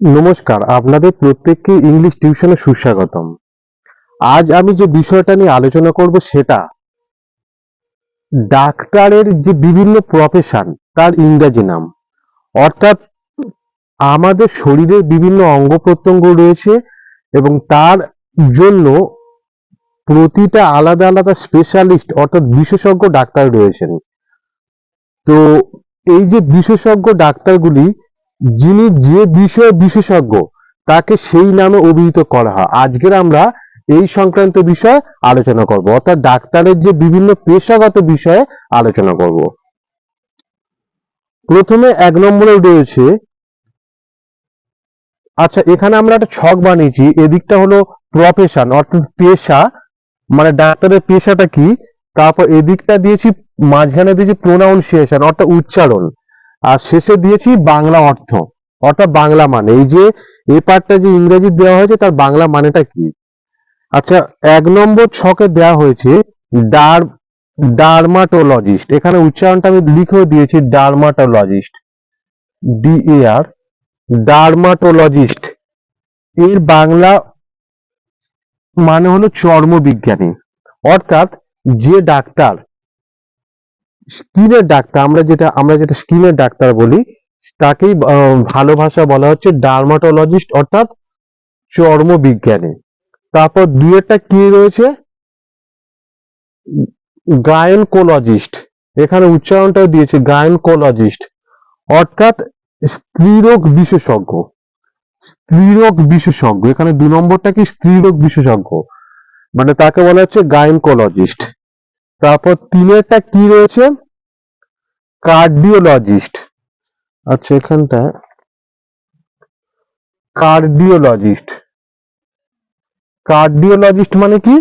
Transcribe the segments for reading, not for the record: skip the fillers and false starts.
নমস্কার, আপনাদের প্রত্যেককে ইংলিশ টিউশনে সুস্বাগতম। আজ আমি যে বিষয়টা নিয়ে আলোচনা করব সেটা ডাক্তারের যে বিভিন্ন প্রফেশন তার ইংরাজি নাম। অর্থাৎ আমাদের শরীরের বিভিন্ন অঙ্গ প্রত্যঙ্গ রয়েছে এবং তার জন্য প্রতিটা আলাদা আলাদা স্পেশালিস্ট অর্থাৎ বিশেষজ্ঞ ডাক্তার রয়েছেন। তো এই যে বিশেষজ্ঞ ডাক্তারগুলি, যিনি যে বিষয়ে বিশেষজ্ঞ তাকে সেই নামে অভিহিত করা হয়। আজকের আমরা এই সংক্রান্ত বিষয়ে আলোচনা করব, অর্থাৎ ডাক্তারের যে বিভিন্ন পেশাগত বিষয়ে আলোচনা করব। প্রথমে 1 নম্বরে রয়েছে, আচ্ছা এখানে আমরা একটা ছক বানিয়েছি, এদিকটা হলো প্রফেশন অর্থাৎ পেশা, মানে ডাক্তারের পেশাটা কি। তারপর এদিকটা দিয়েছি, মাঝখানে দিয়েছি প্রোনাউন্সিয়েশন অর্থাৎ উচ্চারণ, আর শেষে দিয়েছি বাংলা অর্থ অর্থাৎ বাংলা মানে। এই যে এই পার্টটা যে ইংরেজি দেওয়া হয়েছে তার বাংলা মানেটা কি। আচ্ছা, 1 নম্বর ছকে দেওয়া হয়েছে ডার্মাটোলজিস্ট। এখানে উচ্চারণটা আমি লিখেও দিয়েছি ডার্মাটোলজিস্ট, DAR, ডার্মাটোলজিস্ট। এর বাংলা মানে হলো চর্মবিজ্ঞানী। অর্থাৎ যে ডাক্তার স্কিনের ডাক্তার, আমরা যেটা স্কিনের ডাক্তার বলি, তাকেই ভালো ভাষা বলা হচ্ছে ডার্মাটোলজিস্ট অর্থাৎ চর্মবিজ্ঞানী। তারপর দুইয়েরটা কি রয়েছে, গায়নকোলজিস্ট। এখানে উচ্চারণটাও দিয়েছে গায়নকোলজিস্ট, অর্থাৎ স্ত্রীরোগ বিশেষজ্ঞ। স্ত্রীরোগ বিশেষজ্ঞ, এখানে 2 নম্বরটা কি স্ত্রীরোগ বিশেষজ্ঞ, মানে তাকে বলা হচ্ছে গায়নকোলজিস্ট। তারপর 3-এরটা কি রয়েছে, কার্ডিওলজিস্ট। আচ্ছা এখানটা কার্ডিওলজিস্ট, কার্ডিওলজিস্ট মানে কি।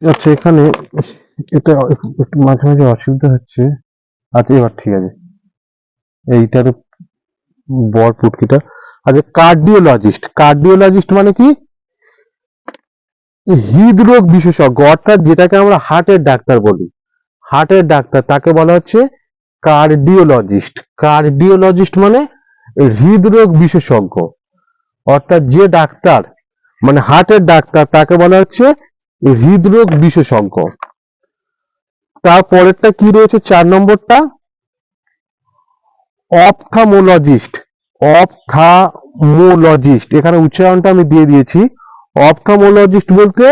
আচ্ছা এখানে এটা একটু মাঝে মাঝে অসুবিধা হচ্ছে। আচ্ছা এবার ঠিক আছে, এইটার বর পুটকিটা। আচ্ছা, কার্ডিওলজিস্ট, কার্ডিওলজিস্ট মানে কি হৃদরোগ বিশেষজ্ঞ, অর্থাৎ যেটাকে আমরা হার্টের ডাক্তার বলি, হার্টের ডাক্তার, তাকে বলা হচ্ছে কার্ডিওলজিস্ট। কার্ডিওলজিস্ট মানে হৃদরোগ বিশেষজ্ঞ, অর্থাৎ যে ডাক্তার মানে হার্টের ডাক্তার তাকে বলা হচ্ছে হৃদরোগ বিশেষজ্ঞ। তারপরেরটা কি রয়েছে, 4 নম্বরটা অপথামোলজিস্ট। অপথামোলজিস্ট, এখানে উচ্চারণটা আমি দিয়ে দিয়েছি। অপথামোলজিস্ট বলতে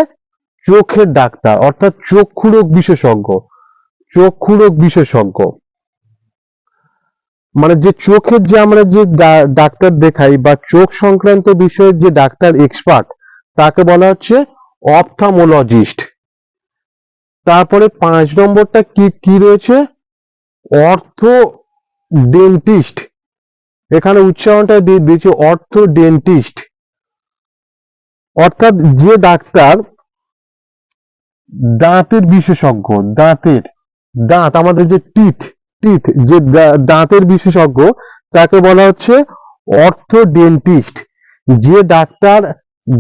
চোখের ডাক্তার অর্থাৎ চক্ষুরোগ বিশেষজ্ঞ। চক্ষুরোগ বিশেষজ্ঞ মানে যে চোখের যে আমরা যে ডাক্তার দেখাই বা চোখ সংক্রান্ত বিষয়ের যে ডাক্তার এক্সপার্ট তাকে বলা হচ্ছে অপথামোলজিস্ট। তারপরে 5 নম্বরটা কি কি রয়েছে, অর্থো ডেন্টিস্ট। এখানে উচ্চারণটা দিয়ে দিয়েছে অর্থো ডেন্টিস্ট, অর্থাৎ যে ডাক্তার দাঁতের বিশেষজ্ঞ, দাঁত আমাদের যে টিথ, যে দাঁতের বিশেষজ্ঞ তাকে বলা হচ্ছে অর্থো ডেন্টিস্ট। যে ডাক্তার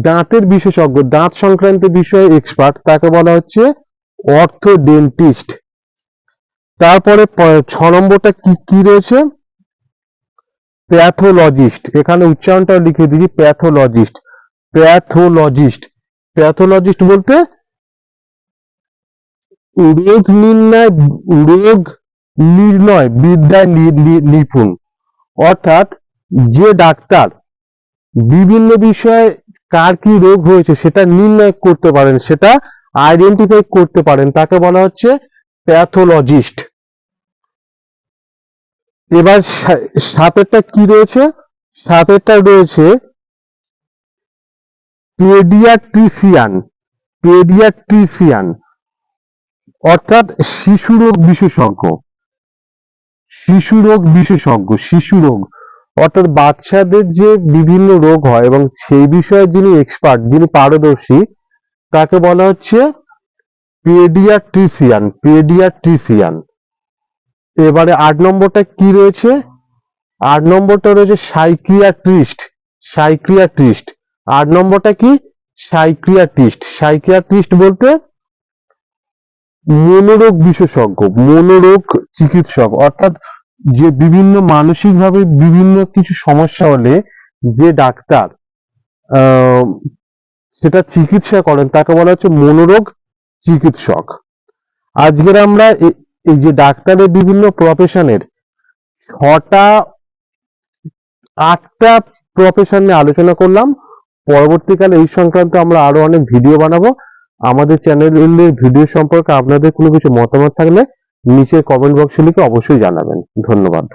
দাঁতের বিশেষজ্ঞ, দাঁত সংক্রান্ত বিষয়ে এক্সপার্ট, তাকে বলা হচ্ছে অর্থো ডেন্টিস্ট। তারপরে 6 নম্বরটা কি কি রয়েছে, প্যাথোলজিস্ট। এখানে উচ্চারণটা লিখে দিয়েছি প্যাথোলজিস্ট, প্যাথোলজিস্ট। প্যাথোলজিস্ট বলতে রোগ নির্ণয়, রোগ নির্ণয় বিদ্যায় নিপুণ, অর্থাৎ যে ডাক্তার বিভিন্ন বিষয়ে কার কি রোগ হয়েছে সেটা নির্ণয় করতে পারেন, সেটা আইডেন্টিফাই করতে পারেন, তাকে বলা হচ্ছে প্যাথোলজিস্ট। এবার 7-এরটা কি রয়েছে, 7-এরটা রয়েছে পেডিয়াট্রিশিয়ান। পেডিয়াট্রিশিয়ান অর্থাৎ শিশুরোগ বিশেষজ্ঞ। শিশুরোগ বিশেষজ্ঞ, শিশুরোগ অর্থাৎ বাচ্চাদের যে বিভিন্ন রোগ হয় এবং সেই বিষয়ে যিনি এক্সপার্ট, যিনি পারদর্শী, তাকে বলা হচ্ছে পেডিয়াট্রিশিয়ান, পেডিয়াট্রিশিয়ান। এবারে 8 নম্বরটা কি রয়েছে, 8 নম্বরটা রয়েছে সাইকিয়াট্রিস্ট, সাইকিয়াট্রিস্ট। 8 নম্বরটা কি, সাইকিয়াট্রিস্ট। সাইকিয়াট্রিস্ট বলতে মনোরোগ বিশেষজ্ঞ, মনোরোগ চিকিৎসক, অর্থাৎ যে বিভিন্ন মানসিকভাবে বিভিন্ন কিছু সমস্যা হলে যে ডাক্তার আহ, সেটা চিকিৎসা করেন তাকে বলা হচ্ছে মনোরোগ চিকিৎসক। আজকের আমরা এই যে ডাক্তারের বিভিন্ন প্রফেশনের 6টা 8টা প্রফেশন নিয়ে আলোচনা করলাম। পরবর্তীকালে এই সংক্রান্ত আমরা আরো অনেক ভিডিও বানাবো। আমাদের চ্যানেলের ভিডিও সম্পর্কে আপনাদের কোনো কিছু মতামত থাকলে নিচে কমেন্ট বক্সে লিখে অবশ্যই জানাবেন। ধন্যবাদ।